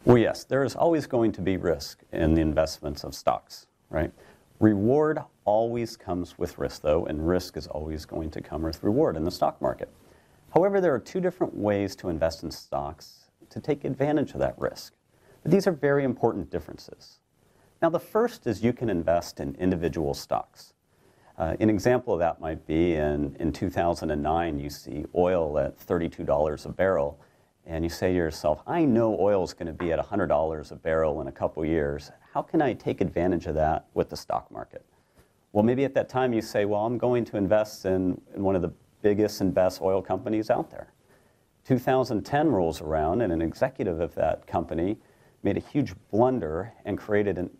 Well, yes, there is always going to be risk in the investments of stocks, right? Reward always comes with risk, though, and risk is always going to come with reward in the stock market. However, there are two different ways to invest in stocks to take advantage of that risk. But these are very important differences. Now, the first is you can invest in individual stocks. An example of that might be in 2009, you see oil at $32 a barrel, and you say to yourself, I know oil is going to be at $100 a barrel in a couple years. How can I take advantage of that with the stock market? Well, maybe at that time you say, well, I'm going to invest in one of the biggest and best oil companies out there. 2010 rolls around, and an executive of that company made a huge blunder and created an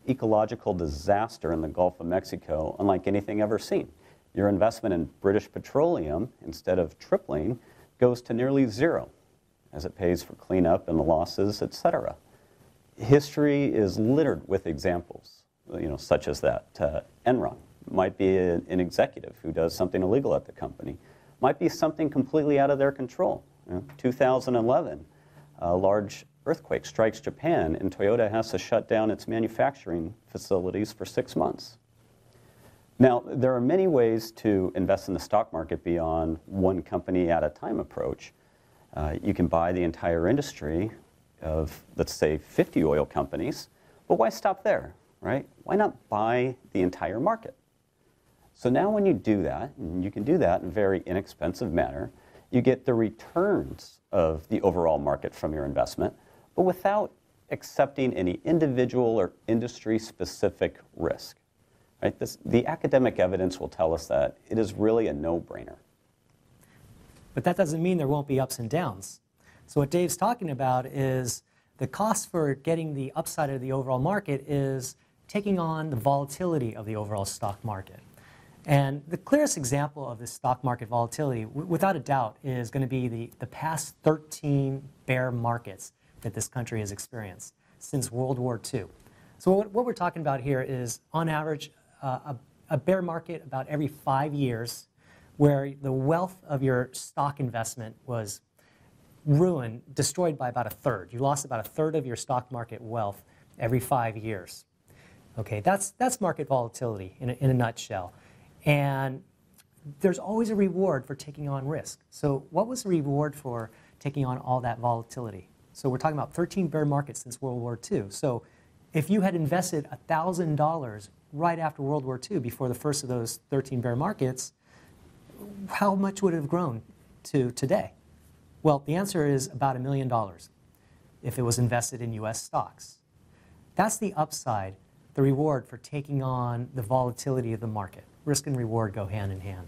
ecological disaster in the Gulf of Mexico unlike anything ever seen. Your investment in British Petroleum, instead of tripling, goes to nearly zero as it pays for cleanup and the losses, etc. History is littered with examples, such as that. Enron might be an executive who does something illegal at the company. Might be something completely out of their control. 2011, a large earthquake strikes Japan, and Toyota has to shut down its manufacturing facilities for 6 months. Now, there are many ways to invest in the stock market beyond one company at a time approach. You can buy the entire industry of, let's say, 50 oil companies, but why stop there, right? Why not buy the entire market? So now when you do that, and you can do that in a very inexpensive manner, you get the returns of the overall market from your investment, but without accepting any individual or industry-specific risk. Right? The academic evidence will tell us that it is really a no-brainer. But that doesn't mean there won't be ups and downs. So what Dave's talking about is the cost for getting the upside of the overall market is taking on the volatility of the overall stock market. And the clearest example of this stock market volatility, without a doubt, is going to be the past 13 bear markets that this country has experienced since World War II. So what we're talking about here is, on average, a bear market about every 5 years, where the wealth of your stock investment was ruined, destroyed by about a third. You lost about a third of your stock market wealth every 5 years. Okay, that's market volatility in a nutshell. And there's always a reward for taking on risk. So what was the reward for taking on all that volatility? So we're talking about 13 bear markets since World War II. So if you had invested $1,000 right after World War II, before the first of those 13 bear markets, how much would it have grown to today? Well, the answer is about $1 million if it was invested in US stocks. That's the upside, the reward for taking on the volatility of the market. Risk and reward go hand in hand.